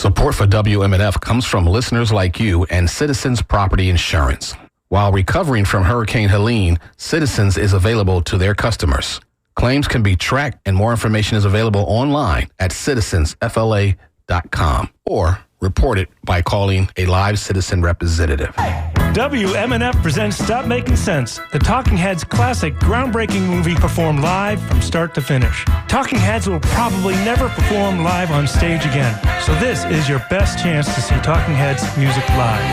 Support for WMNF comes from listeners like you and Citizens Property Insurance. While recovering from Hurricane Helene, Citizens is available to their customers. Claims can be tracked and more information is available online at citizensfla.com or report it by calling a live citizen representative. WMNF presents Stop Making Sense, the Talking Heads classic groundbreaking movie performed live from start to finish. Talking Heads will probably never perform live on stage again, so this is your best chance to see Talking Heads music live.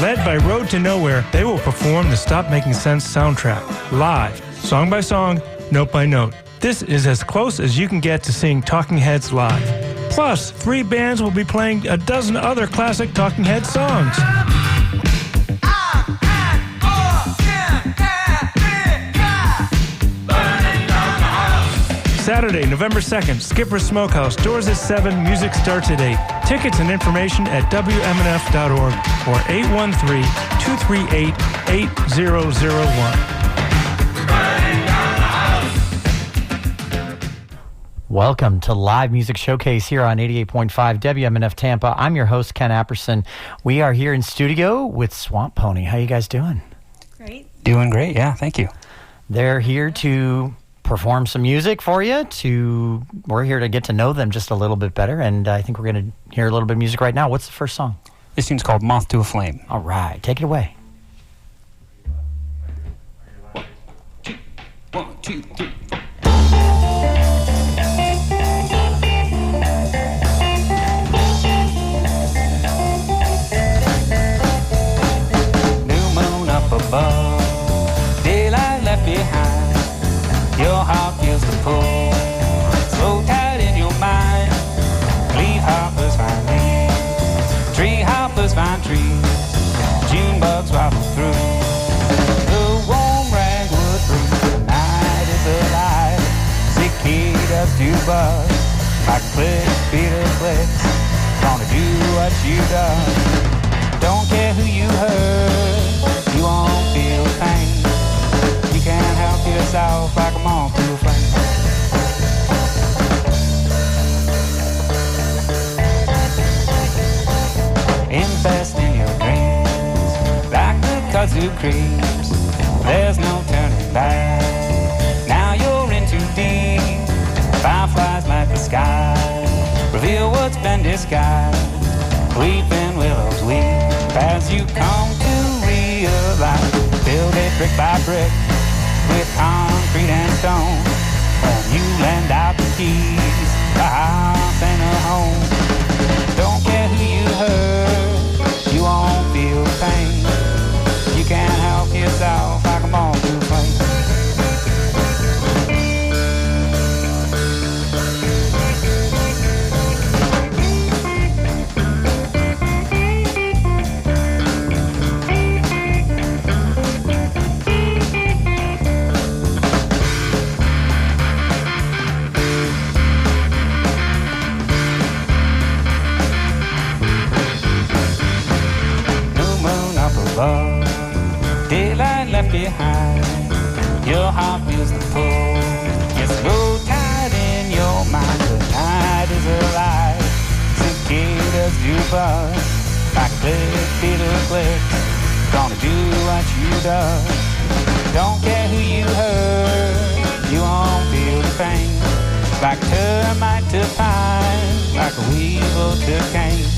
Led by Road to Nowhere, they will perform the Stop Making Sense soundtrack, live, song by song, note by note. This is as close as you can get to seeing Talking Heads live. Plus, 3 bands will be playing a dozen other classic Talking Heads songs. Saturday, November 2nd, Skipper's Smokehouse. Doors at 7, music starts at 8. Tickets and information at WMNF.org or 813-238-8001. Welcome to Live Music Showcase here on 88.5 WMNF Tampa. I'm your host, Ken Apperson. We are here in studio with Swamp Poney. How you guys doing? Great. Doing great, yeah, thank you. They're here to perform some music for you. We're here to get to know them just a little bit better, and I think we're going to hear a little bit of music right now. What's the first song? This tune's called Moth to a Flame. All right, take it away. 1, 2, 3, 4. New moon up above, daylight left behind. Your heart feels the pull, slow tight in your mind. Leaf hoppers find leaves, tree hoppers find trees. June bugs waddle through, the warm ragwood breeze. The night is alive, cicadas do buzz. Like click, Peter clicks, gonna do what you done. Don't care who you hurt, you won't feel pain. You can't help yourself like a moth to a flame. Invest in your dreams like the kudzu creeps. There's no turning back. Now you're in too deep. Fireflies light the sky, reveal what's been disguised. Weeping willows weep as you come to realize. Build it brick by brick with concrete and stone. When you lend out the keys, a house and a home. Don't care who you hurt, you won't feel pain. You can't help yourself like a moth to a flame. Daylight left behind, your heart feels the pull. You're slow tied in your mind, the night is alive. Cicadas do buzz, like a click, beetle click. Gonna do what you does. Don't care who you hurt, you won't feel the pain. Like termite to pine, like a weevil to cane.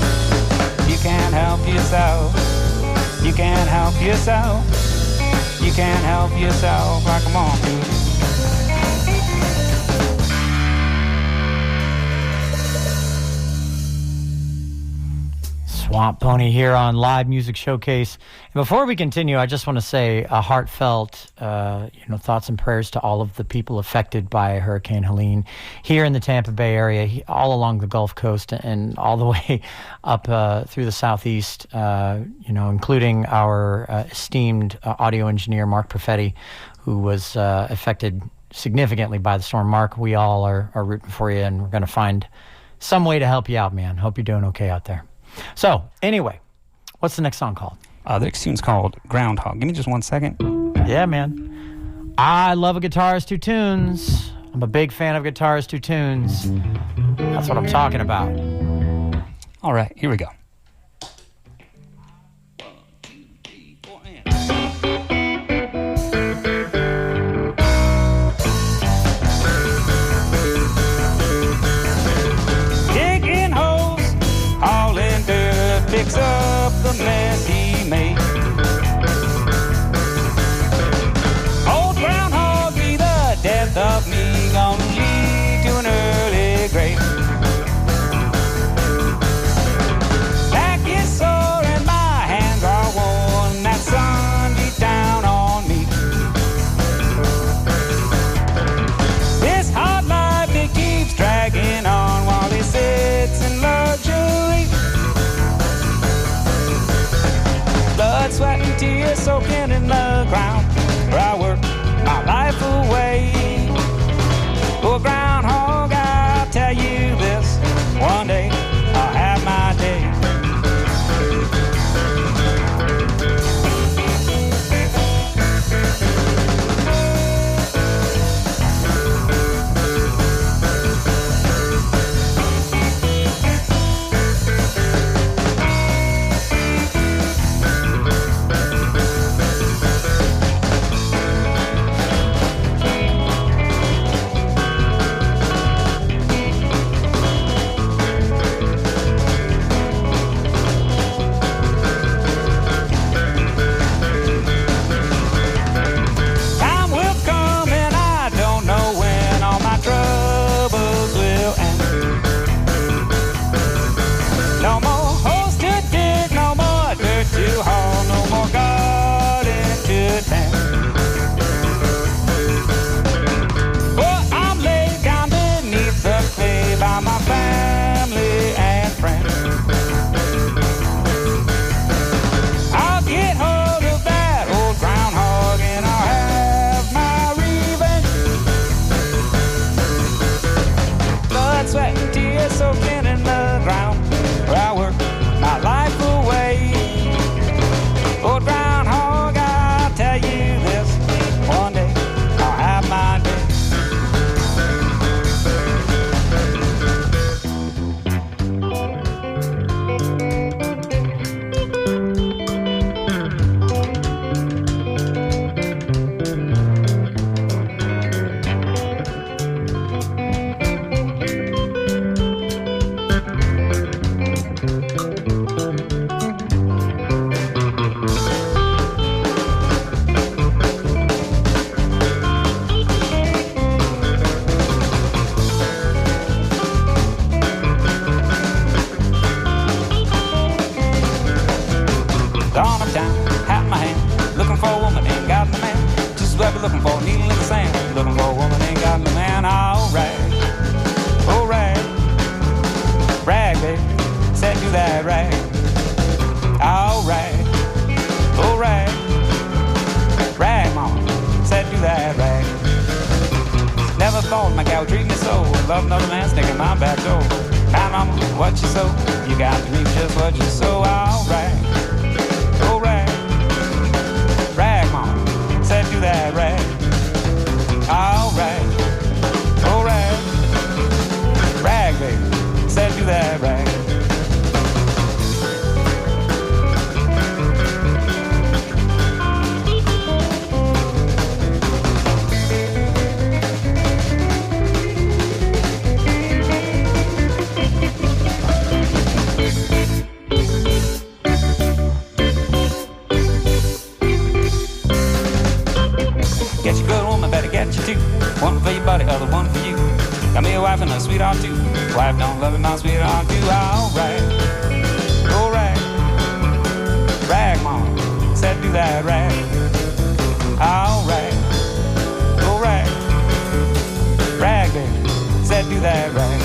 You can't help yourself. You can't help yourself. You can't help yourself like a moth to. Swamp Poney here on Live Music Showcase. And before we continue, I just want to say a heartfelt, thoughts and prayers to all of the people affected by Hurricane Helene here in the Tampa Bay area, all along the Gulf Coast and all the way up through the Southeast, including our esteemed audio engineer, Mark Perfetti, who was affected significantly by the storm. Mark, we all are rooting for you, and we're going to find some way to help you out, man. Hope you're doing okay out there. So, anyway, what's the next song called? The next tune's called Groundhog. Give me just 1 second. Yeah, man. I love a guitarist who tunes. I'm a big fan of guitars, 2 tunes. That's what I'm talking about. All right, here we go. Digging holes, hauling dirt, picks up the mess he made. Old groundhog be the death of me, gonna lead to an early grave. Back is sore and my hands are worn, that sun beat down on me. This hard life, it keeps dragging on while he sits in luxury. Blood, sweat, and tears soaking in the ground where I work my life away. Oh, groundhog, I'll tell you this, one day I'll have my day. Time will come and I don't know when all my troubles will end. No more holes to dig, no more dirt to haul, no more garden to tend. Oh, I'm laid down beneath the clay by my family and friends. I'll get hold of that old groundhog and I'll have my revenge. Blood, sweat, and tears soaking in the ground where I work my life away. Old groundhog, I'll tell you this, one day I'll have my day. Dawn of time, hat in my hand, looking for a woman, ain't got no man. Just what we're looking for, needle in the sand. Looking for a woman, ain't got no man. Alright, alright, rag, baby, said do that rag. Alright, alright, rag, mama, said do that rag. Never thought my gal would treat me so. Love another man sticking my back door. Now, mama, what you sow? You got to reap just what you sow. Alright. Rag, mama, said do that rag. Alright, alright, rag, baby, said do that rag. Get you good woman, better get you two. One for your buddy, other one for you. Got me a wife and a sweetheart too. Wife don't love me, my sweetheart too. Alright, alright, rag, mama, said do that rag. Alright, alright, rag, baby, said do that rag.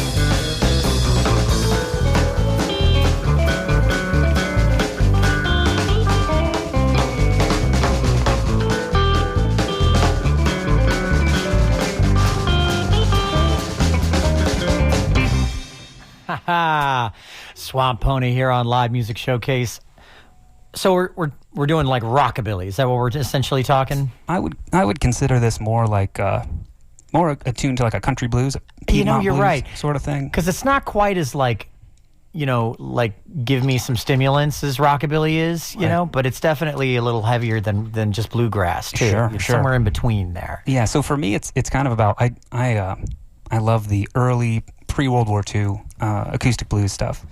Swamp Pony here on Live Music Showcase. So we're doing like rockabilly. Is that what we're essentially talking? I would consider this more like more attuned to like a country blues, Piedmont you're blues right. sort of thing. Because it's not quite as like, like give me some stimulants as rockabilly is, you know, but it's definitely a little heavier than just bluegrass too. Sure, It's sure. somewhere in between there. Yeah, so for me, it's kind of about I love the early pre-World War II acoustic blues stuff.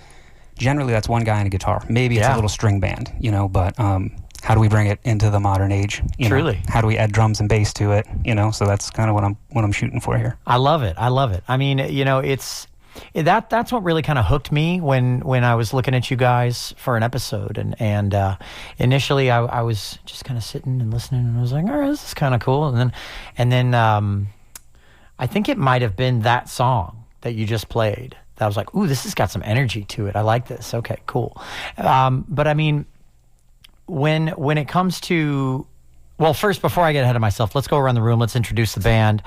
Generally, that's one guy and a guitar. Maybe it's a little string band, but how do we bring it into the modern age? Truly. How do we add drums and bass to it? So that's kind of what I'm shooting for here. I love it. I mean, it's that's what really kind of hooked me when I was looking at you guys for an episode, and initially I was just kind of sitting and listening, and I was like, all right, this is kind of cool, and then I think it might have been that song that you just played that I was like, ooh, this has got some energy to it. I like this. Okay, cool. But I mean, when it comes to, well, first, before I get ahead of myself, let's go around the room. Let's introduce the band.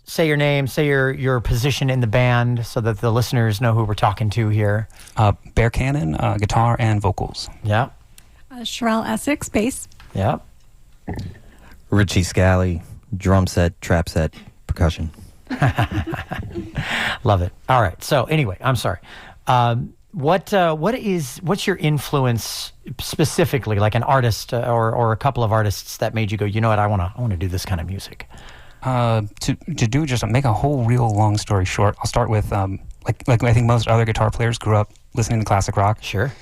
Say your name, say your position in the band so that the listeners know who we're talking to here. Bear Cannon, guitar and vocals. Yeah. Sherelle Essex, bass. Yeah. Richie Scally, drum set, trap set, percussion. Love it. All right. So anyway, I'm sorry. What's your influence specifically, like an artist or a couple of artists that made you go, you know what, I want to do this kind of music? To do just make a whole real long story short, I'll start with like I think most other guitar players grew up listening to classic rock. Sure.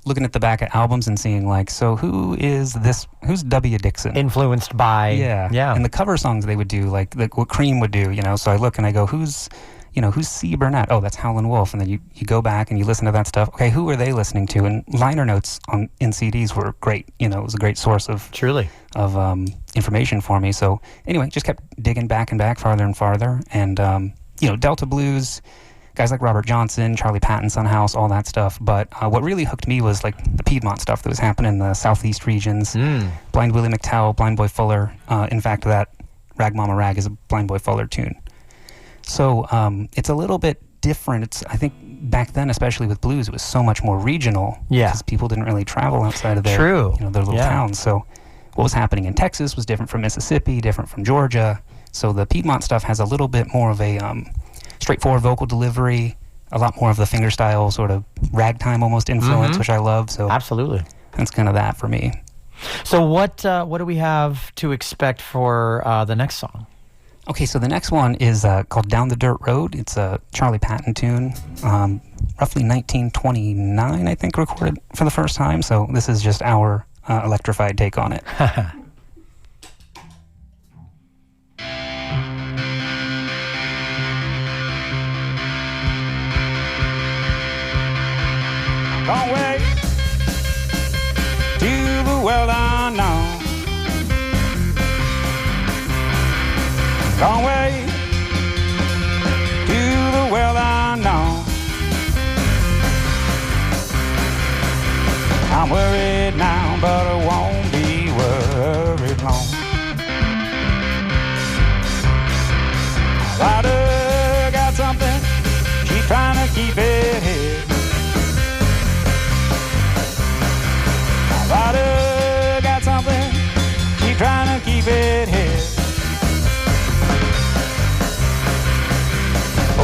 Looking at the back of albums and seeing like, so who's W. Dixon? Influenced by yeah. And the cover songs they would do, like what Cream would do, So I look and I go, who's C. Burnett? Oh, that's Howlin' Wolf. And then you go back and you listen to that stuff. Okay, who are they listening to? And liner notes in CDs were great. It was a great source of information for me. So anyway, just kept digging back and back, farther and farther. And Delta blues, guys like Robert Johnson, Charlie Patton, Son House, all that stuff. But what really hooked me was like the Piedmont stuff that was happening in the southeast regions. Blind Willie McTell, Blind Boy Fuller. In fact, that Rag Mama Rag is a Blind Boy Fuller tune. So it's a little bit different. I think back then, especially with blues, it was so much more regional. Yeah. Because people didn't really travel outside of their little towns. So what was happening in Texas was different from Mississippi, different from Georgia. So the Piedmont stuff has a little bit more of a straightforward vocal delivery, a lot more of the fingerstyle sort of ragtime almost influence, which I love. So absolutely, that's kind of that for me. So what do we have to expect for the next song? Okay, so the next one is called Down the Dirt Road. It's a Charlie Patton tune, roughly 1929, I think, recorded for the first time. So this is just our electrified take on it. Gone away to the world unknown. Gone away to the world unknown. I'm worried now, but I won't be worried long. Rider got something, she's trying to keep it hid. Rider got something, she's trying to keep it hid.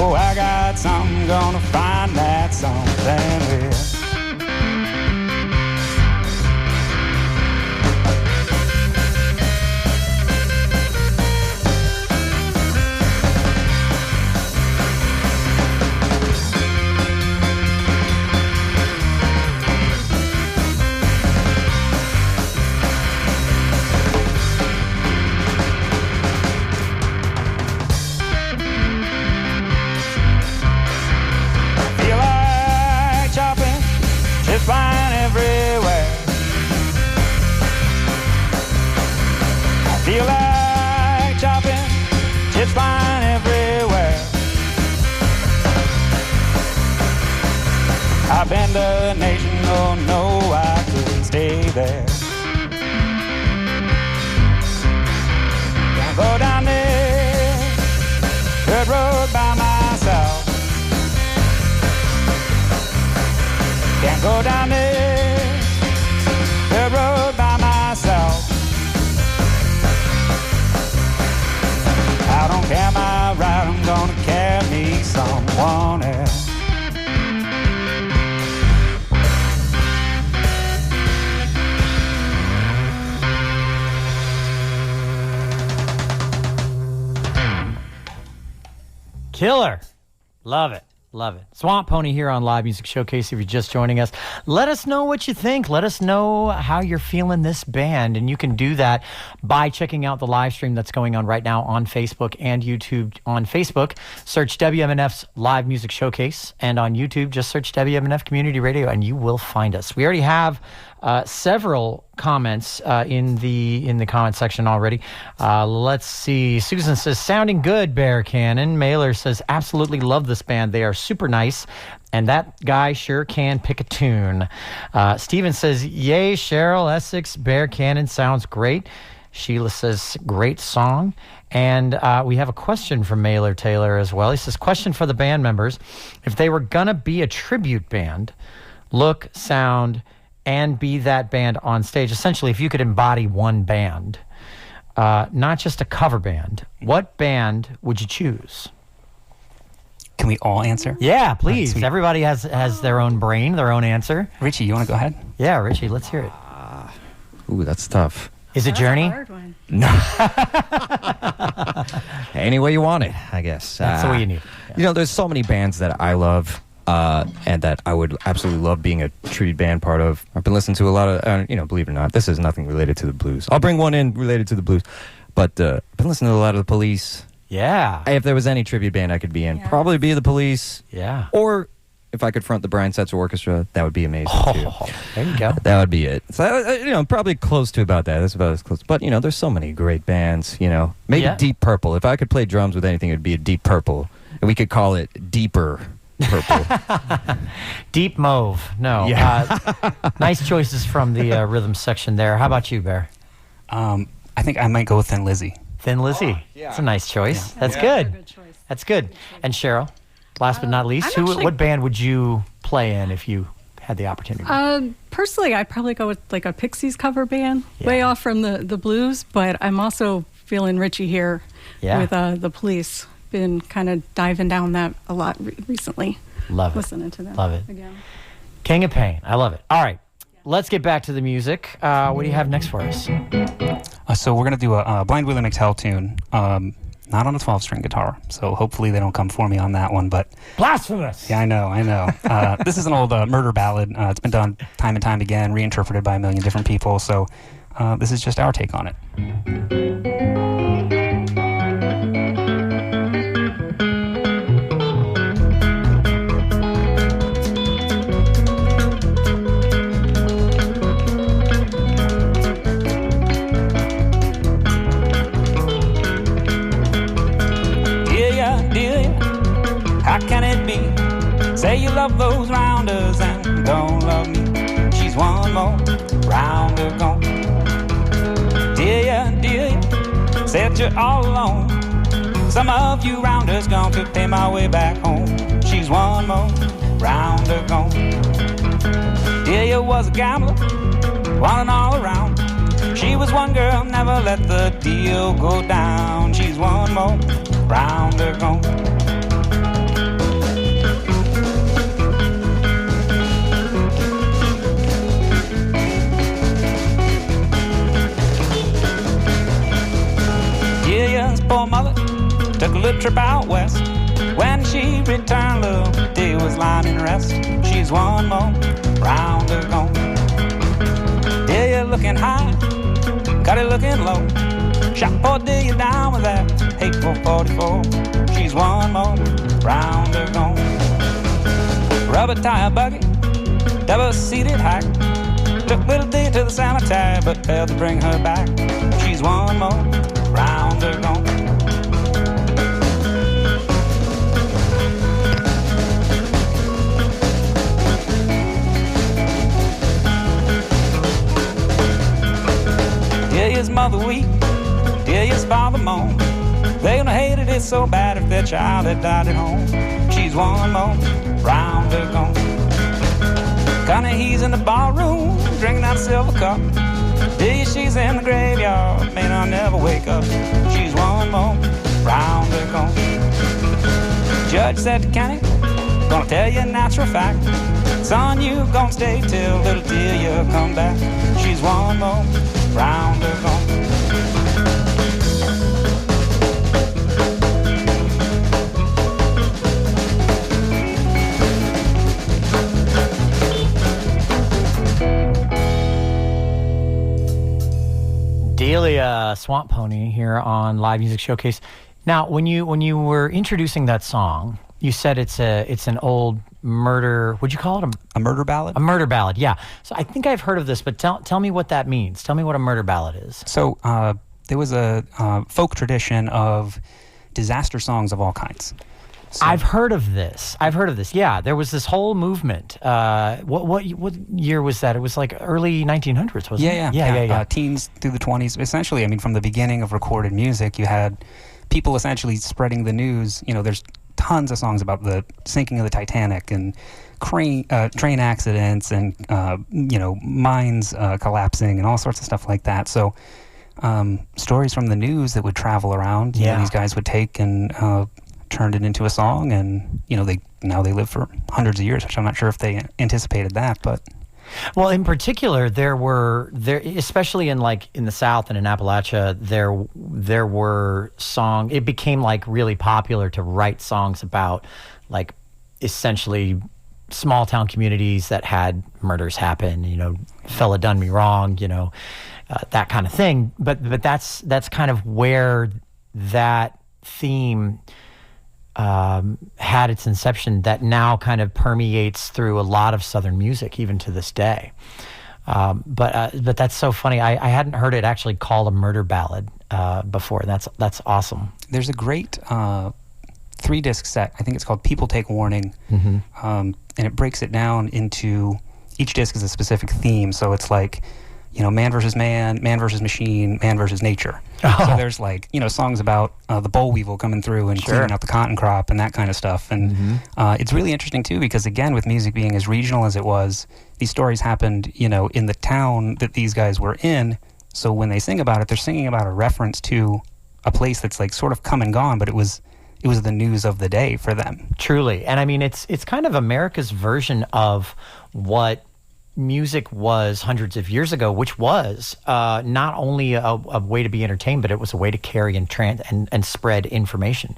Oh, I got something, gonna find that something with. Flying everywhere. I feel like chopping, chips flying everywhere. I've been to the nation, oh no, I couldn't stay there. Can't go down this dirt road by myself. Can't go down this dirt road by myself. Out wanted. Killer. Love it. Love it. Swamp Pony here on Live Music Showcase. If you're just joining us, let us know what you think. Let us know how you're feeling this band. And you can do that by checking out the live stream that's going on right now on Facebook and YouTube. On Facebook, search WMNF's Live Music Showcase. And on YouTube, just search WMNF Community Radio and you will find us. We already have several comments in the comment section already. Let's see. Susan says, sounding good, Bear Cannon. Mailer says, absolutely love this band. They are super nice. And that guy sure can pick a tune. Steven says, yay, Cheryl, Essex, Bear Cannon sounds great. Sheila says, great song. And we have a question from Mailer Taylor as well. He says, question for the band members. If they were going to be a tribute band, look, sound, and be that band on stage. Essentially, if you could embody one band, not just a cover band, what band would you choose? Can we all answer? Yeah, please. Right, everybody has their own brain, their own answer. Richie, you want to go ahead? Yeah, Richie, let's hear it. Ooh, that's tough. Is it Journey? A hard one. No. Any way you want it, I guess. That's the way you need it. Yeah. You know, there's so many bands that I love and that I would absolutely love being a tribute band part of. I've been listening to a lot of, believe it or not, this is nothing related to the blues. I'll bring one in related to the blues. But I've been listening to a lot of the Police. Yeah. If there was any tribute band I could be in, probably be the Police. Yeah. Or if I could front the Brian Setzer Orchestra, that would be amazing too. There you go. That would be it. So, probably close to about that. That's about as close. But, there's so many great bands, Maybe Deep Purple. If I could play drums with anything, it would be a Deep Purple. And we could call it Deeper Purple. Deep Mauve. No. Yeah. Nice choices from the rhythm section there. How about you, Bear? I think I might go with Thin Lizzy. Thin Lizzy. That's a nice choice. That's good. Good choice. That's good. And Cheryl, last but not least, what band would you play in if you had the opportunity? Personally, I'd probably go with like a Pixies cover band, way off from the blues, but I'm also feeling Richie here with the Police. Been kind of diving down that a lot recently. Love it. Listening to them. Love it. Again. King of Pain. I love it. All right. Let's get back to the music. What do you have next for us? So we're going to do a Blind Willie McTell tune, not on a 12-string guitar. So hopefully they don't come for me on that one. But Blasphemous! Yeah, I know. This is an old murder ballad. It's been done time and time again, reinterpreted by a million different people. So this is just our take on it. Say you love those rounders and don't love me. She's one more rounder gone. Dear ya, said you're all alone. Some of you rounders gone to pay my way back home. She's one more rounder gone. Dear ya was a gambler, wanting all around. She was one girl, never let the deal go down. She's one more rounder gone. Poor mother took a little trip out west. When she returned, little day was lying in rest. She's one more rounder gone. Yeah, you're looking high, got it looking low. Shot poor Delia down with that hateful 44. She's one more rounder gone. Rubber tire buggy, double-seated hack. Took little Delia to the cemetery, but failed to bring her back. She's one more rounder gone. Delia's mother weep, Delia's father moan. They gonna hate it so bad if their child had died at home. She's one more rounder gone. He's in the ballroom, drinking that silver cup. Delia, she's in the graveyard, may not never wake up. She's one more rounder gone. judge said to Kenny, gonna tell you a natural fact. Son, you gonna stay till little Delia come back. She's one more round of gone. Delia, Swamp Poney here on Live Music Showcase. Now, when you were introducing that song, you said it's an old murder. What'd you call it? A murder ballad? A murder ballad, yeah. So I think I've heard of this, but tell me what that means. Tell me what a murder ballad is. So there was a folk tradition of disaster songs of all kinds. So, I've heard of this. Yeah, there was this whole movement. What year was that? It was like early 1900s, wasn't it? Yeah. Teens through the 20s. Essentially, I mean, from the beginning of recorded music, you had people essentially spreading the news. You know, there's tons of songs about the sinking of the Titanic and train accidents and mines collapsing and all sorts of stuff like that. So stories from the news that would travel around. You know, these guys would take and turned it into a song, and they live for hundreds of years, which I'm not sure if they anticipated that, but well, in particular, there especially in the South and in Appalachia, there were songs. It became like really popular to write songs about like essentially small town communities that had murders happen. You know, fella done me wrong. You know, that kind of thing. But that's kind of where that theme had its inception, that now kind of permeates through a lot of Southern music, even to this day. But that's so funny. I hadn't heard it actually called a murder ballad before. That's awesome. There's a great 3-disc set. I think it's called People Take Warning. Mm-hmm. And it breaks it down into, each disc is a specific theme. So it's like, you know, man versus man, man versus machine, man versus nature. Oh. So there's like, you know, songs about the boll weevil coming through and cleaning out the cotton crop and that kind of stuff. And it's really interesting too, because again, with music being as regional as it was, these stories happened, you know, in the town that these guys were in. So when they sing about it, they're singing about a reference to a place that's like sort of come and gone, but it was the news of the day for them. Truly. And I mean, it's kind of America's version of what music was hundreds of years ago, which was not only a way to be entertained, but it was a way to carry and spread information.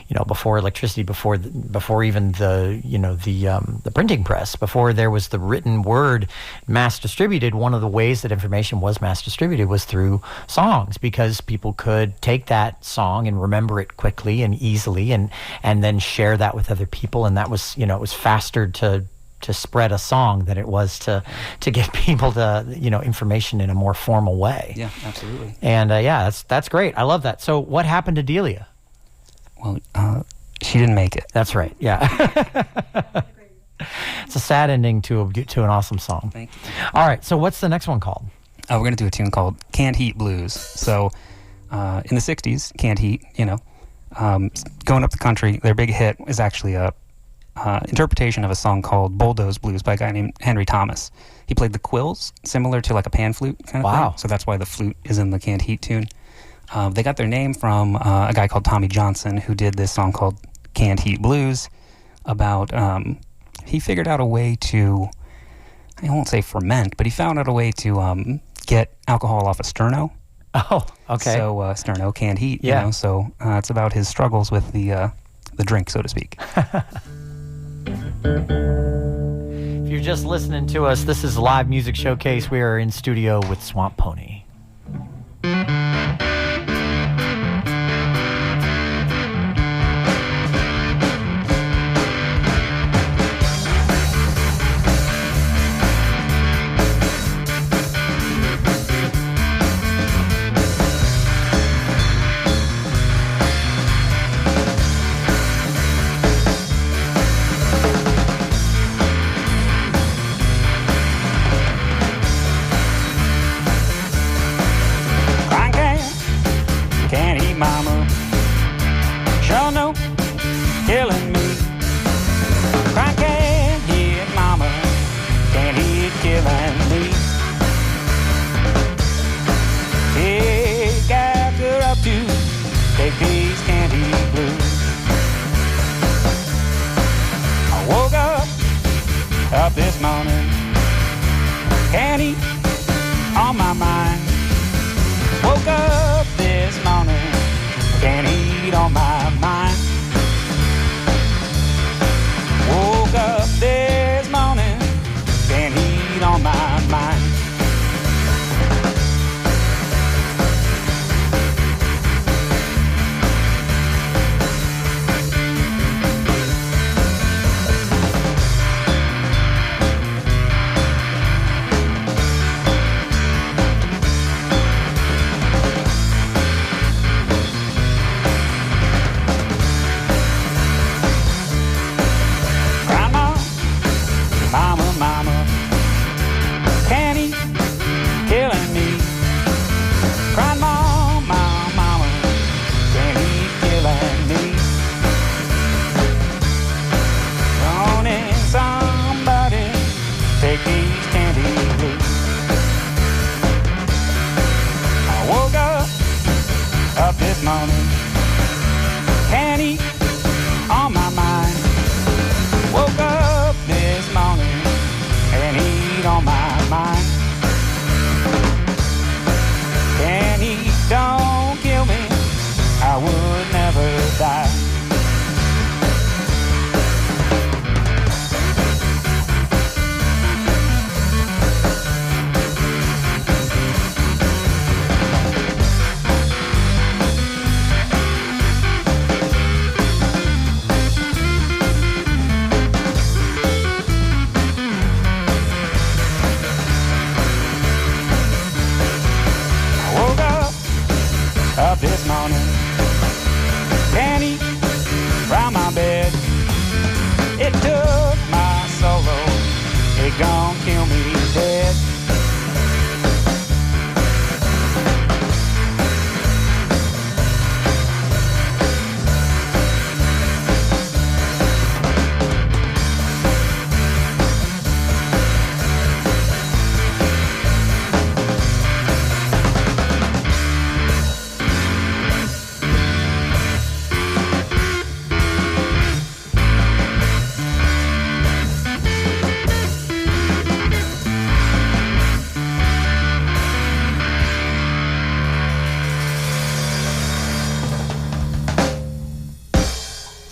You know, before electricity, before even the printing press, before there was the written word mass distributed. One of the ways that information was mass distributed was through songs, because people could take that song and remember it quickly and easily, and then share that with other people. And that was, you know, it was faster to spread a song than it was to get people to, you know, information in a more formal way. Yeah, absolutely. And that's great. I love that. So what happened to Delia? Well, she didn't make it. That's right. Yeah. It's a sad ending to an awesome song. Thank you. All right. So what's the next one called? We're going to do a tune called Canned Heat Blues. So in the 60s, Canned Heat, you know, going up the country, their big hit is actually a interpretation of a song called Bulldoze Blues by a guy named Henry Thomas. He played the quills, similar to like a pan flute kind of thing. So that's why the flute is in the Canned Heat tune. They got their name from a guy called Tommy Johnson, who did this song called Canned Heat Blues about, he figured out a way to, I won't say ferment, but he found out a way to get alcohol off a sterno. Oh, okay. So sterno, canned heat, you know, so it's about his struggles with the drink, so to speak. If you're just listening to us, this is Live Music Showcase. We are in studio with Swamp Poney.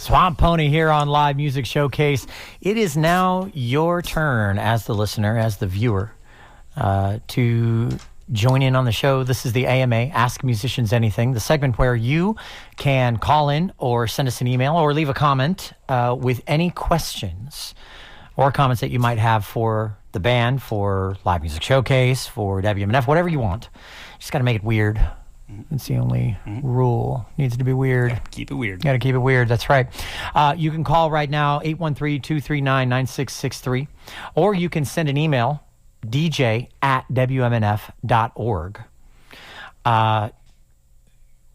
Swamp Poney here on Live Music Showcase. It is now your turn as the listener, as the viewer, to join in on the show. This is the AMA, Ask Musicians Anything, the segment where you can call in or send us an email or leave a comment with any questions or comments that you might have for the band, for Live Music Showcase, for WMNF, whatever you want. Just got to make it weird. It's the only rule. Needs to be weird. Yeah, keep it weird. Got to keep it weird. That's right. You can call right now, 813-239-9663, or you can send an email, dj@wmnf.org. Our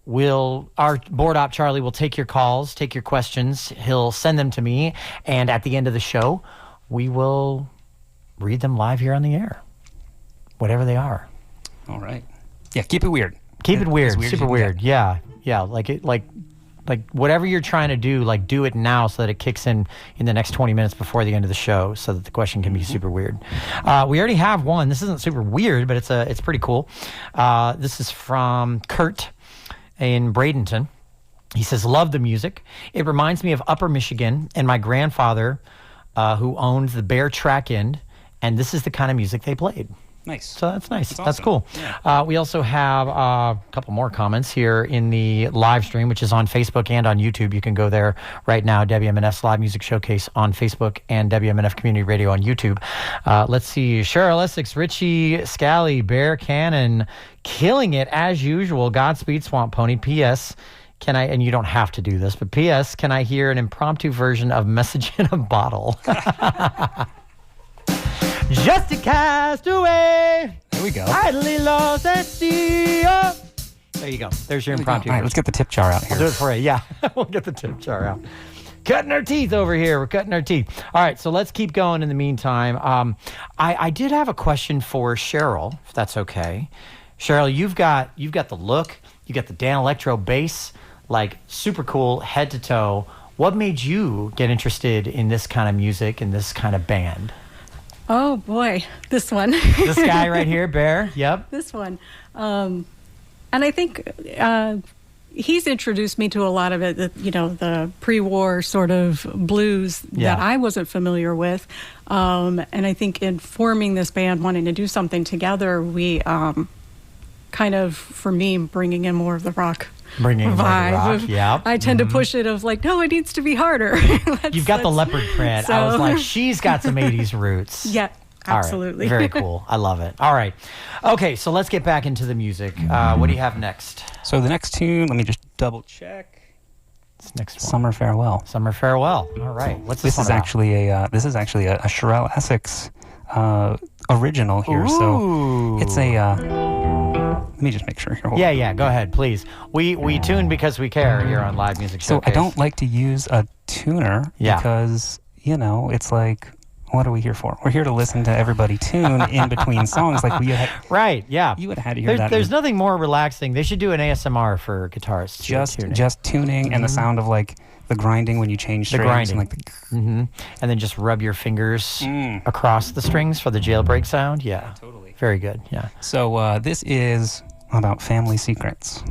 board op Charlie will take your calls, take your questions. He'll send them to me, and at the end of the show, we will read them live here on the air, whatever they are. All right. Yeah, keep it weird. Keep it weird, weird super weird. Yeah, like whatever you're trying to do, like do it now so that it kicks in the next 20 minutes before the end of the show, so that the question can be super weird. We already have one. This isn't super weird, but it's pretty cool. This is from Kurt in Bradenton. He says, "Love the music. It reminds me of Upper Michigan and my grandfather, who owned the Bear Track Inn, and this is the kind of music they played." Nice. So that's nice. That's That's awesome. cool. Yeah. We also have a couple more comments here in the live stream, which is on Facebook and on YouTube. You can go there right now, WMNF's Live Music Showcase on Facebook and WMNF Community Radio on YouTube. Let's see. Cheryl Essex, Richie Scally, Bear Cannon, killing it as usual. Godspeed, Swamp Poney. P.S. Can I, and you don't have to do this, but P.S. Can I hear an impromptu version of Message in a Bottle? Just a castaway. There we go. Idly lost at sea. Oh. There you go. There's your impromptu. All right, let's get the tip jar out here. We'll do it for you. Yeah, we'll get the tip jar out. Cutting our teeth over here. We're cutting our teeth. All right, so let's keep going in the meantime. I did have a question for Cheryl, if that's okay. Cheryl, you've got the look. You got the Dan Electro bass, like super cool, head to toe. What made you get interested in this kind of music and this kind of band? Oh boy, this one. This guy right here, Bear. Yep. This one. And I think he's introduced me to a lot of it, the pre-war sort of blues that I wasn't familiar with. And I think in forming this band, wanting to do something together, we kind of, for me, bringing in more of the rock. Bringing vibe. Yeah, I tend to push it of like, no, it needs to be harder. You've got the leopard print. I was like, she's got some 80s roots. Yeah, absolutely. All right. Very cool. I love it. All right. Okay, so let's get back into the music. What do you have next? So the next tune, let me just double check. This next one. Summer Farewell. Summer Farewell. All right. What's this one about? This is actually a Sherelle Essex original here. Ooh. So it's a... let me just make sure here. Yeah. Go ahead, please. We tune because we care here on Live Music Showcase. So I don't like to use a tuner because, it's like, what are we here for? We're here to listen to everybody tune in between songs. Like right, yeah. You would have had to hear that. There's nothing more relaxing. They should do an ASMR for guitarists. Just tuning and the sound of like the grinding when you change strings. The grinding. And then just rub your fingers across the strings for the jailbreak sound. Yeah. Totally. Very good, yeah. So this is about family secrets.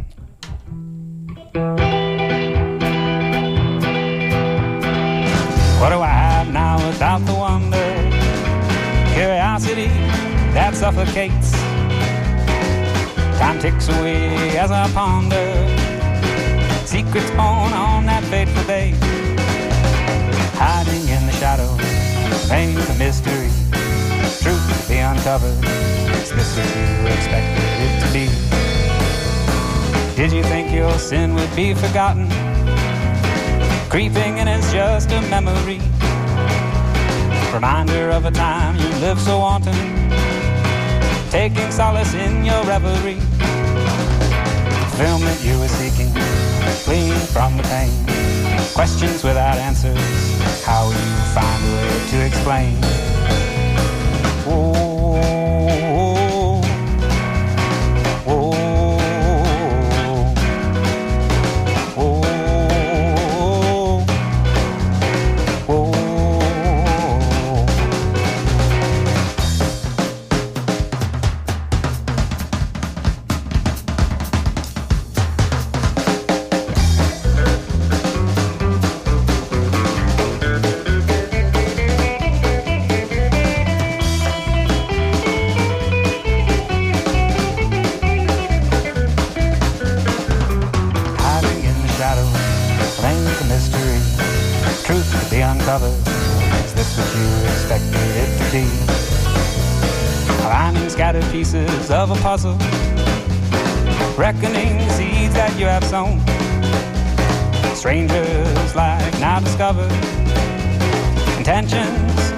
What do I have now without the wonder? Curiosity that suffocates. Time ticks away as I ponder. Secrets born on that fateful day. Hiding in the shadows, pain the mystery. Truth to be uncovered. Is this what you expected it to be? Did you think your sin would be forgotten? Creeping in is just a memory. Reminder of a time you lived so wanton. Taking solace in your reverie. Fulfillment you were seeking, fleeing from the pain. Questions without answers. How will you find a way to explain? Whoa. uncovered. Is this what you expected it to be? Finding scattered pieces of a puzzle, reckoning the seeds that you have sown. Stranger's life now discovered, intentions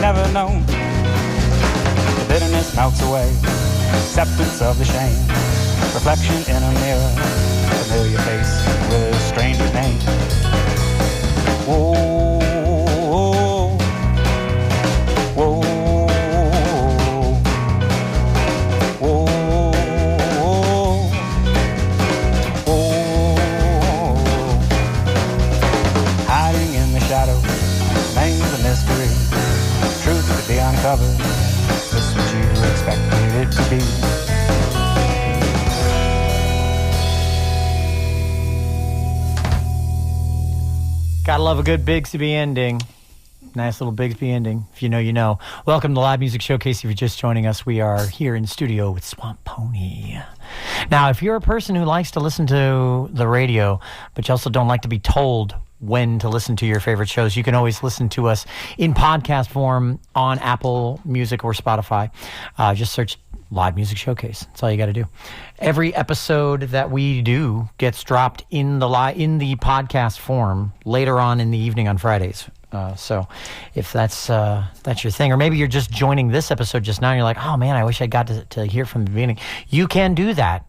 never known. The bitterness melts away, acceptance of the shame, reflection in a mirror, familiar face with a stranger's name. Whoa, whoa, whoa, whoa. Hiding in the shadows remains a mystery. Truth to be uncovered. Is this what you expected it to be? Gotta love a good Bigsby ending. Nice little Bigsby ending. If you know, you know. Welcome to Live Music Showcase. If you're just joining us, we are here in studio with Swamp Pony. Now, if you're a person who likes to listen to the radio, but you also don't like to be told when to listen to your favorite shows, you can always listen to us in podcast form on Apple Music or Spotify. Just search Live Music Showcase. That's all you got to do. Every episode that we do gets dropped in the podcast form later on in the evening on Fridays. So if that's your thing, or maybe you're just joining this episode just now and you're like, oh man, I wish I got to hear from the beginning. You can do that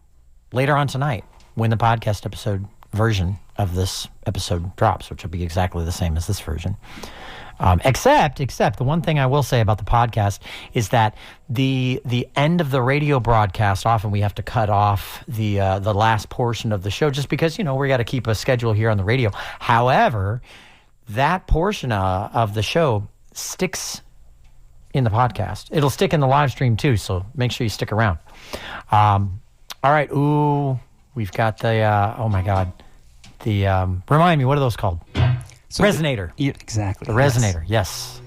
later on tonight when the podcast episode version of this episode drops, which will be exactly the same as this version. Except the one thing I will say about the podcast is that the end of the radio broadcast, often we have to cut off the last portion of the show just because, we got to keep a schedule here on the radio. However, that portion of the show sticks in the podcast. It'll stick in the live stream too, so make sure you stick around. All right. Ooh, we've got the, oh my God. Remind me, what are those called? So resonator. Exactly. The resonator, yes.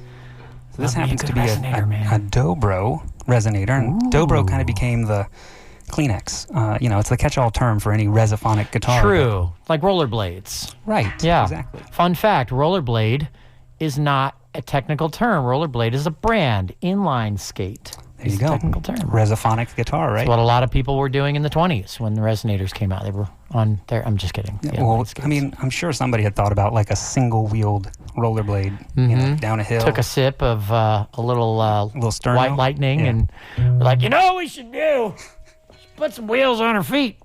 So this happens to be a dobro resonator, and dobro kind of became the Kleenex. It's the catch-all term for any resophonic guitar. True. Like rollerblades. Right. Yeah. Exactly. Fun fact, rollerblade is not a technical term. Rollerblade is a brand. Inline skate. There you go. Technical term. Resophonic guitar, right? That's what a lot of people were doing in the 20s when the resonators came out. They were on there. I'm just kidding. Yeah, well, I mean, I'm sure somebody had thought about like a single-wheeled rollerblade, down a hill. Took a sip of a little Sterno. White Lightning, and we're like, what we should do? Put some wheels on her feet.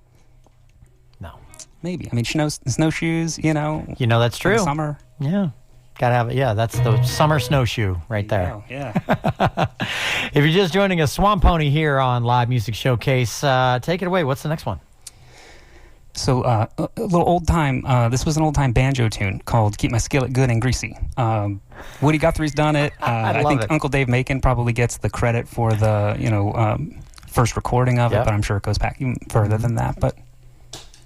No. Maybe. I mean, snowshoes, that's true. Summer. Yeah. Gotta have it. Yeah, that's the summer snowshoe right there. Oh, yeah. If you're just joining us, Swamp Pony here on Live Music Showcase. Take it away. What's the next one? So a little old time. This was an old time banjo tune called "Keep My Skillet Good and Greasy." Woody Guthrie's done it. I think Uncle Dave Macon probably gets the credit for the first recording of it, but I'm sure it goes back even further than that. But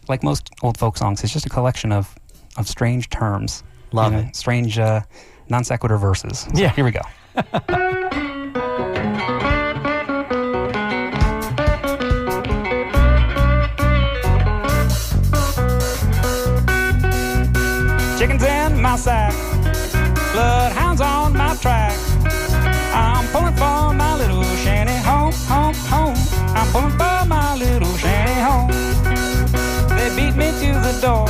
like most old folk songs, it's just a collection of strange terms. Love it. Strange non sequitur verses. So yeah. Here we go. Chickens in my sack, bloodhounds on my track. I'm pulling for my little shanty home, home, home. I'm pulling for my little shanty home. They beat me to the door.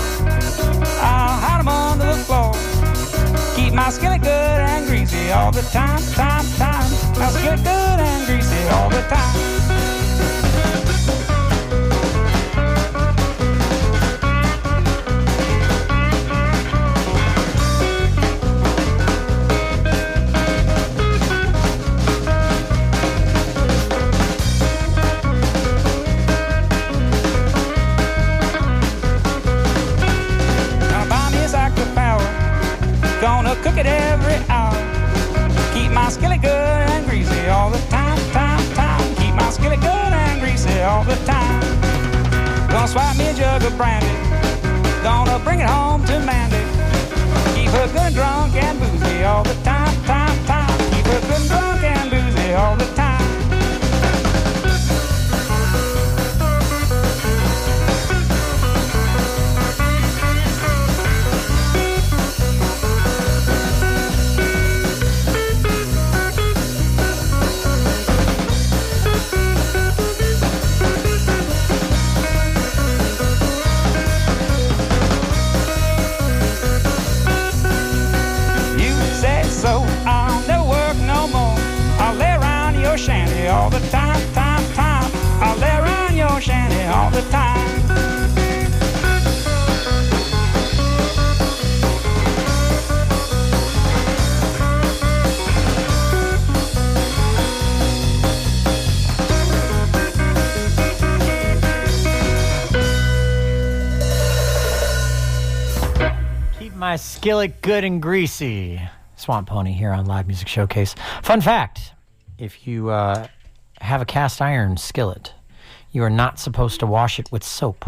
I'll hide them under the floor. Keep my skillet good and greasy all the time, time, time. My skillet good and greasy all the time. Gonna cook it every hour. Keep my skillet good and greasy all the time, time, time. Keep my skillet good and greasy all the time. Gonna swap me a jug of brandy. Gonna bring it home to Mandy. Keep her good and drunk and boozy all the time, time, time. Keep her good and drunk and boozy all the time. my skillet good and greasy. Swamp Pony here on Live Music Showcase. Fun fact, if you have a cast iron skillet, you are not supposed to wash it with soap.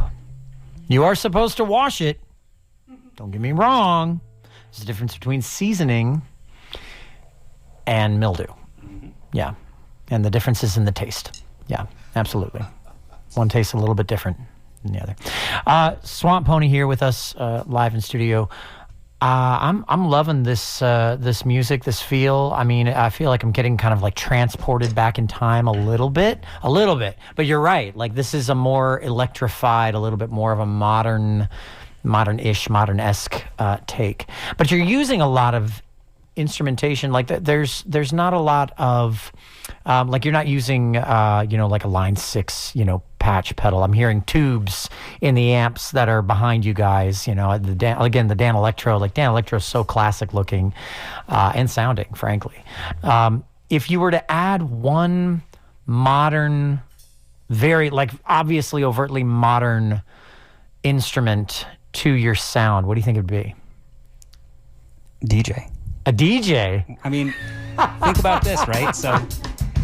You are supposed to wash it. Don't get me wrong. There's a difference between seasoning and mildew. Yeah. And the difference is in the taste. Yeah, absolutely. One tastes a little bit different than the other. Swamp Pony here with us live in studio. I'm loving this music, this feel. I mean, I feel like I'm getting kind of like transported back in time a little bit. But you're right. Like this is a more electrified, a little bit more of a modern-esque take. But you're using a lot of instrumentation. Like there's not a lot of like you're not using like a line 6 patch pedal. I'm hearing tubes in the amps that are behind you guys. The Dan Electro. Like Dan Electro is so classic looking and sounding, frankly. If you were to add one modern, very like obviously overtly modern instrument to your sound, what do you think it would be? DJ. A DJ? I mean, think about this, right? So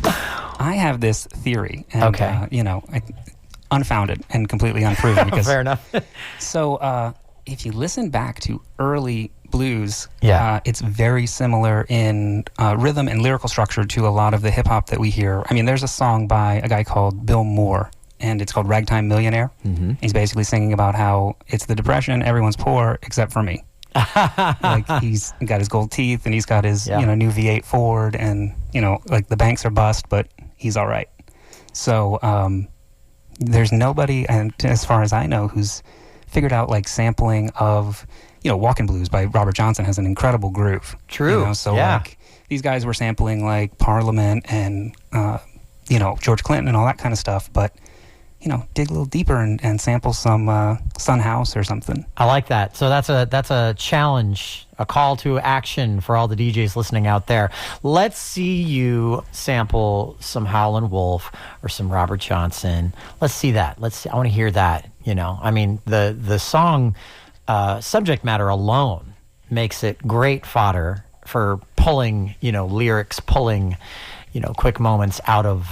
I have this theory, and, okay. Unfounded and completely unproven. Because, fair enough. So if you listen back to early blues, yeah. It's very similar in rhythm and lyrical structure to a lot of the hip-hop that we hear. I mean, there's a song by a guy called Bill Moore, and it's called Ragtime Millionaire. Mm-hmm. He's basically singing about how it's the Depression, everyone's poor except for me. Like he's got his gold teeth and he's got his new V8 Ford, and like the banks are bust, but he's all right. So there's nobody, and as far as I know, who's figured out like sampling of Walkin' Blues by Robert Johnson has an incredible groove. True. So like these guys were sampling like Parliament and George Clinton and all that kind of stuff, but dig a little deeper and sample some Sun House or something. I like that. So that's a challenge, a call to action for all the DJs listening out there. Let's see you sample some Howlin' Wolf or some Robert Johnson. Let's see that. I want to hear that. I mean, the song subject matter alone makes it great fodder for pulling, lyrics, pulling quick moments out of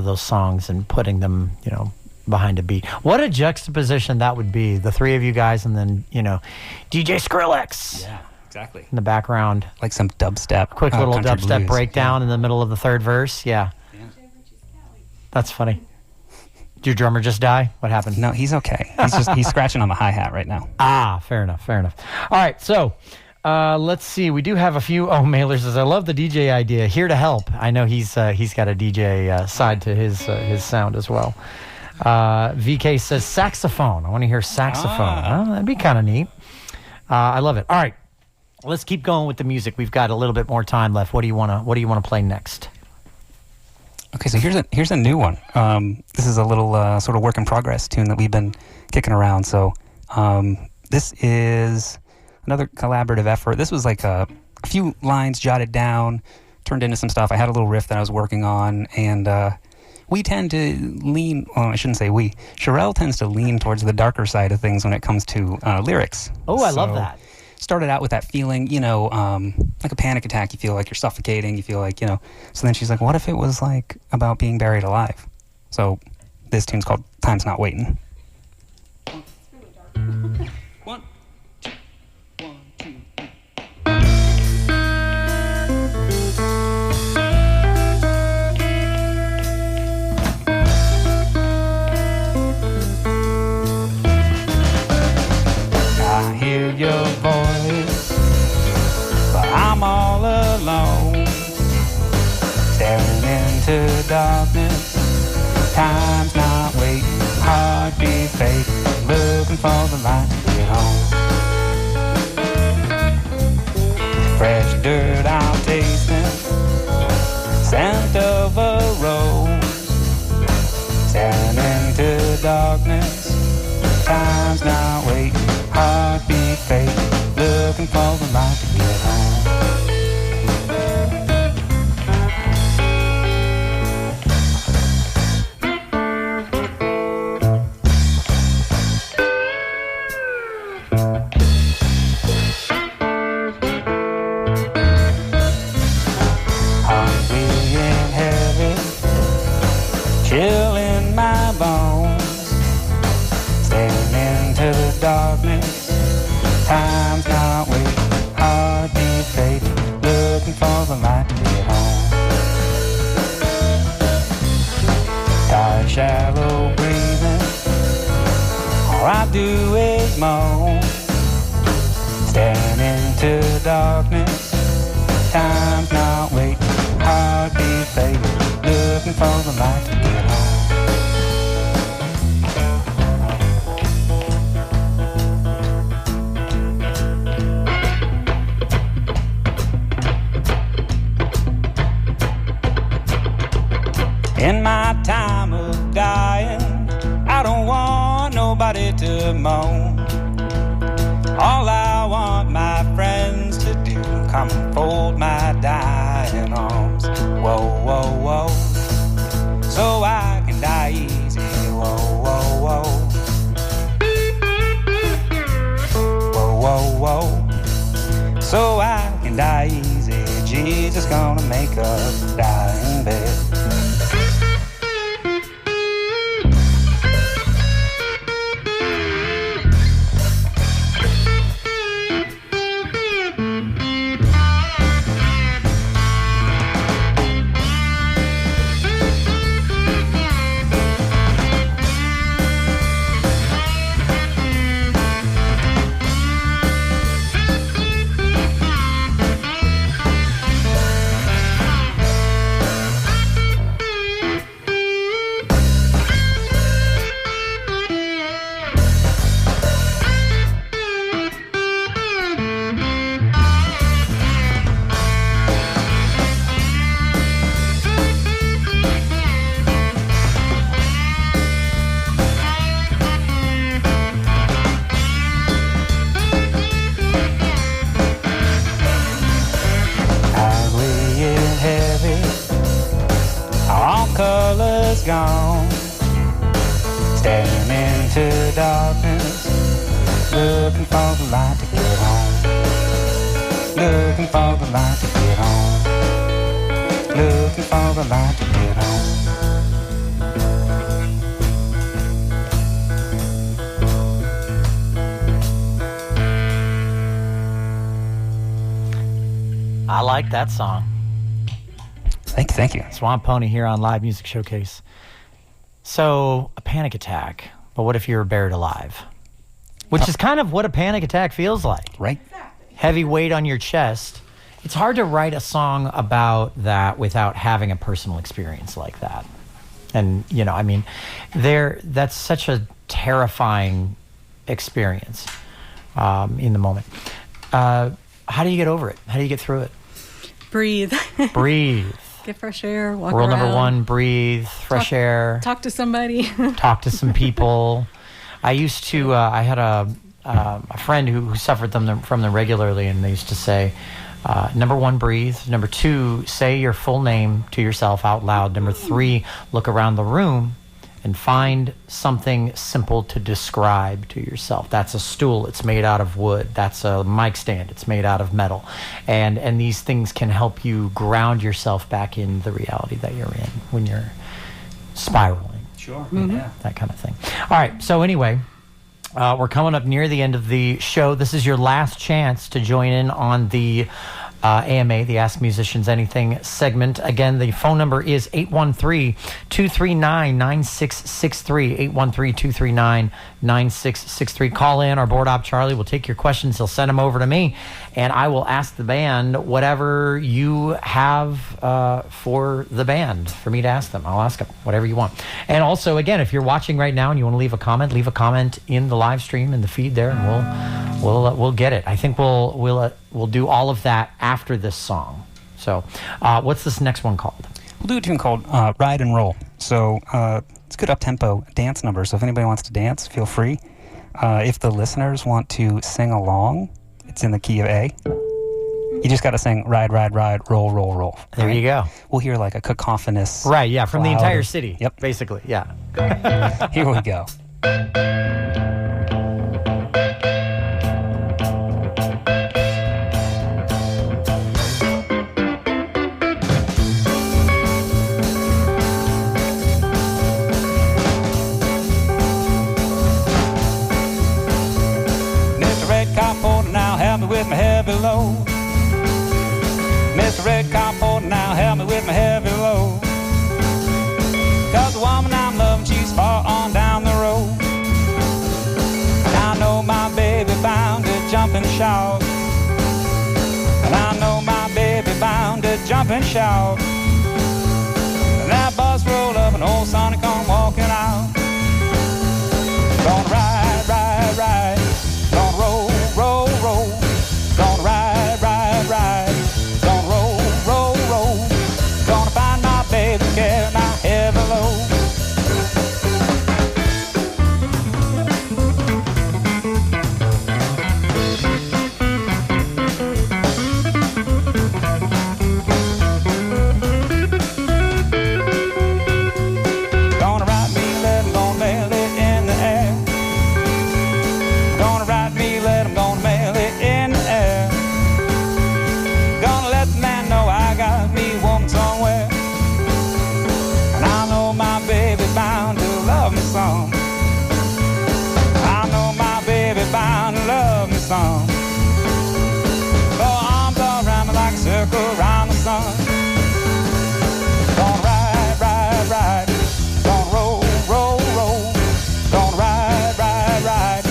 those songs and putting them, behind a beat. What a juxtaposition that would be. The three of you guys and then, DJ Skrillex. Yeah, exactly. In the background. Like some dubstep. Quick little dubstep blues. breakdown in the middle of the third verse. Yeah. That's funny. Did your drummer just die? What happened? No, he's okay. He's scratching on the hi-hat right now. Fair enough. All right, so let's see. We do have a few mailers. I love the DJ idea. Here to help. I know he's got a DJ side to his sound as well. VK says saxophone. I want to hear saxophone. Oh, that'd be kind of neat. I love it. All right, let's keep going with the music. We've got a little bit more time left. What do you want to play next? Okay, so here's a new one. This is a little sort of work in progress tune that we've been kicking around. So this is another collaborative effort. This was like a few lines jotted down, turned into some stuff. I had a little riff that I was working on, and we tend to lean, well, I shouldn't say we, Sherelle tends to lean towards the darker side of things when it comes to lyrics. Oh, I love that. Started out with that feeling, like a panic attack. You feel like you're suffocating. You feel like, So then she's like, what if it was like about being buried alive? So this tune's called Time's Not Waiting. One, two, one, two, three. I hear your voice, but I'm all alone, staring into darkness. Time's not waiting, heartbeat fake, looking for the light to get home. Fresh dirt I'm tasting, scent of a rose, staring into darkness. Time's not waiting, heartbeat fake, looking for the light to get home. into darkness. Time's not waiting, heartbeat fading, looking for the light to get home. In my time of dying, I don't want nobody to moan. All I want my friends to do, come and fold my dying arms. Whoa, whoa, whoa, so I can die easy. Whoa, whoa, whoa, whoa, whoa, whoa, so I can die easy. Jesus gonna make us die in bed. Gone, staring into darkness, looking for the light to get home, looking for the light to get home, looking for the light to get home. I like that song. Thank you. Swamp Poney here on Live Music Showcase. So, a panic attack, but what if you're buried alive? Which is kind of what a panic attack feels like. Right. Heavy weight on your chest. It's hard to write a song about that without having a personal experience like that. And, you know, I mean, that's such a terrifying experience in the moment. How do you get over it? How do you get through it? Breathe. Breathe. Get fresh air, walk Rule around. number one, breathe, fresh air. Talk to somebody. Talk to some people. I used to, I had a friend who suffered from them regularly, and they used to say, number one, breathe. Number two, say your full name to yourself out loud. Number three, look around the room and find something simple to describe to yourself. That's a stool, it's made out of wood. That's a mic stand, it's made out of metal. And these things can help you ground yourself back in the reality that you're in when you're spiraling. Sure, yeah. That kind of thing. All right, so anyway, we're coming up near the end of the show. This is your last chance to join in on the AMA, the Ask Musicians Anything segment. Again, the phone number is 813-239-9663, 813-239-9663. Call in. Our board op, Charlie, will take your questions. He'll send them over to me, and I will ask the band whatever you have for the band for me to ask them. I'll ask them whatever you want. And also, again, if you're watching right now and you want to leave a comment in the live stream, in the feed there, and we'll get it. I think we'll do all of that after this song. So, what's this next one called? We'll do a tune called Ride and Roll. So, it's a good up-tempo dance number, so if anybody wants to dance, feel free. If the listeners want to sing along, it's in the key of A. You just got to sing ride, ride, ride, roll, roll, roll. There right? you go. We'll hear like a cacophonous... Right, yeah, from the entire cloud. city. Yep. Basically, yeah. Here we go. With my heavy load, Mr. Red Cop, now help me with my heavy load. Cause the woman I'm loving, she's far on down the road. And I know my baby bound to jump and shout. And I know my baby bound to jump and shout. And that bus roll up and old Sonny come walking out. Gonna ride, ride, ride. Gonna roll, roll, roll. Gonna ride, ride, ride. Gonna roll, roll, roll. Gonna find my baby, carry my heavy load. Gonna ride me, let 'em gonna mail it in the air. Gonna ride me, let 'em gonna mail it in the air. Gonna let the man know I got me woman somewhere. And I know my baby bound to love me some. I know my baby bound to love me some. Her arms are around me like a circle around the sun. Gonna ride, ride, ride. Gonna roll, roll, roll. Gonna ride, ride, ride.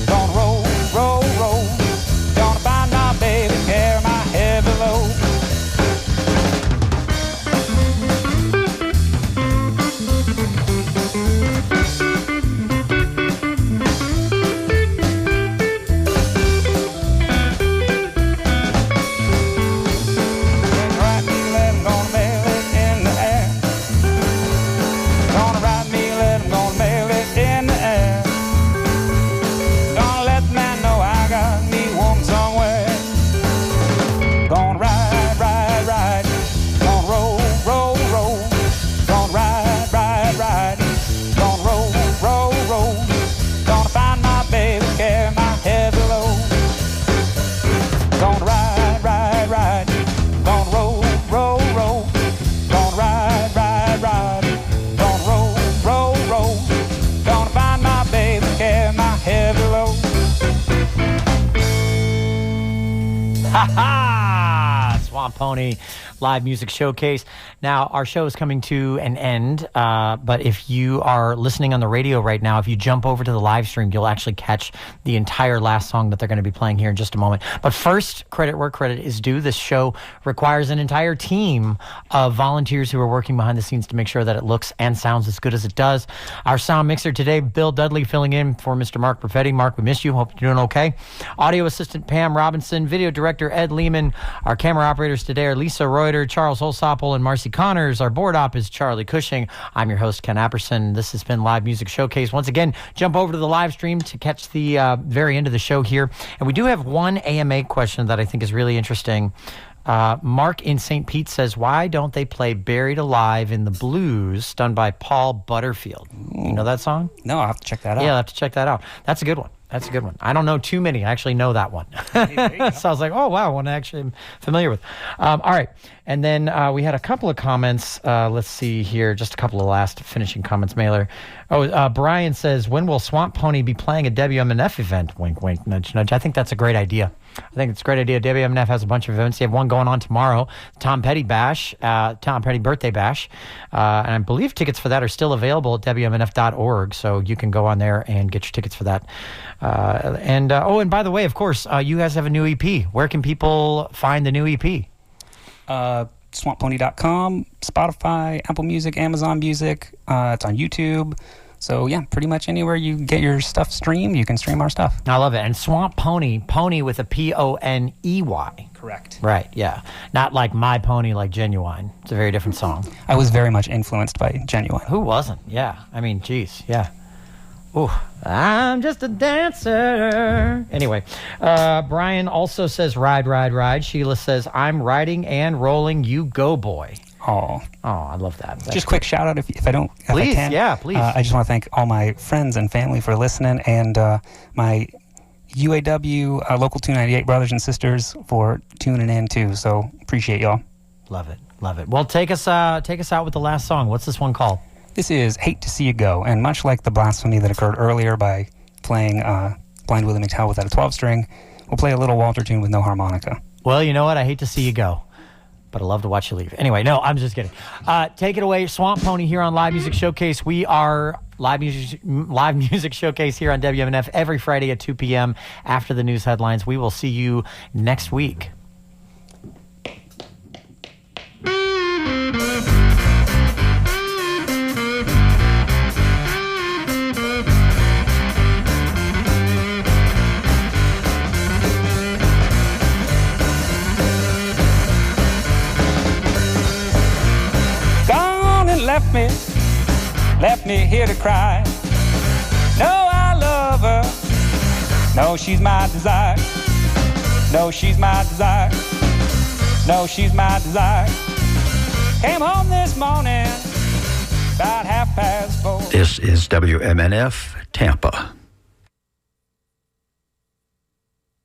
Gonna roll, roll, roll. Gonna find my baby, carry my heavy load. Gonna ride me, let 'em gonna mail it in the air. Gonna ride me, let 'em gonna mail it in the air. Gonna let the man know I got me woman somewhere. Gonna ride, ride, ride. Gonna roll, roll, roll. Gonna ride, ride, ride. Gonna roll, roll, roll. Gonna find my baby, carry my heavy load. Gonna ride, ride, ride. Gonna roll, roll, roll. Gonna ride, ride, ride. Gonna roll, roll, roll. Gonna find my baby, carry my heavy load. Ha ha! Swamp Pony live music showcase. Now, our show is coming to an end, but if you are listening on the radio right now, if you jump over to the live stream, you'll actually catch the entire last song that they're going to be playing here in just a moment. But first, credit where credit is due. This show requires an entire team of volunteers who are working behind the scenes to make sure that it looks and sounds as good as it does. Our sound mixer today, Bill Dudley, filling in for Mr. Mark Perfetti. Mark, we miss you. Hope you're doing okay. Audio assistant, Pam Robinson. Video director, Ed Lehman. Our camera operators today are Lisa Reuter, Charles Holsopple, and Marcy Connors. Our board op is Charlie Cushing. I'm your host, Ken Apperson. This has been Live Music Showcase. Once again, jump over to the live stream to catch the very end of the show here. And we do have one AMA question that I think is really interesting. Mark in St. Pete says, why don't they play Buried Alive in the Blues, done by Paul Butterfield? You know that song? No, I'll have to check that out. Yeah, I'll have to check that out. That's a good one. That's a good one. I don't know too many. I actually know that one. So I was like, oh, wow, one I actually am familiar with. All right. And then we had a couple of comments. Let's see here. Just a couple of last finishing comments, Mailer. Brian says, when will Swamp Pony be playing a WMNF event? Wink, wink, nudge, nudge. I think that's a great idea. I think it's a great idea. WMNF has a bunch of events. They have one going on tomorrow, Tom Petty Bash, Tom Petty Birthday Bash. And I believe tickets for that are still available at WMNF.org. So you can go on there and get your tickets for that. And by the way, of course, you guys have a new EP. Where can people find the new EP? SwampPony.com, Spotify, Apple Music, Amazon Music. It's on YouTube. So, yeah, pretty much anywhere you get your stuff streamed, you can stream our stuff. I love it. And Swamp Pony, Pony with a Poney. Correct. Right, yeah. Not like My Pony, like Genuine. It's a very different song. I was very much influenced by Genuine. Who wasn't? Yeah. I mean, geez, yeah. Ooh, I'm just a dancer. Anyway, Brian also says, ride, ride, ride. Sheila says, I'm riding and rolling. You go, boy. Oh, I love that. Just quick shout out if I can. Yeah, please. I just want to thank all my friends and family for listening, and my UAW Local 298 brothers and sisters for tuning in too. So appreciate y'all. Love it, love it. Well, take us out with the last song. What's this one called? This is Hate to See You Go, and much like the blasphemy that occurred earlier by playing Blind Willie McTell without a 12-string, we'll play a little Walter tune with no harmonica. Well, you know what? I hate to see you go, but I love to watch you leave. Anyway, no, I'm just kidding. Take it away, Swamp Pony here on Live Music Showcase. We are Live Music Showcase here on WMNF every Friday at 2 p.m. after the news headlines. We will see you next week. left me here to cry. No, I love her. No, she's my desire. No, she's my desire. No, she's my desire. Came home this morning about 4:30. This is WMNF Tampa.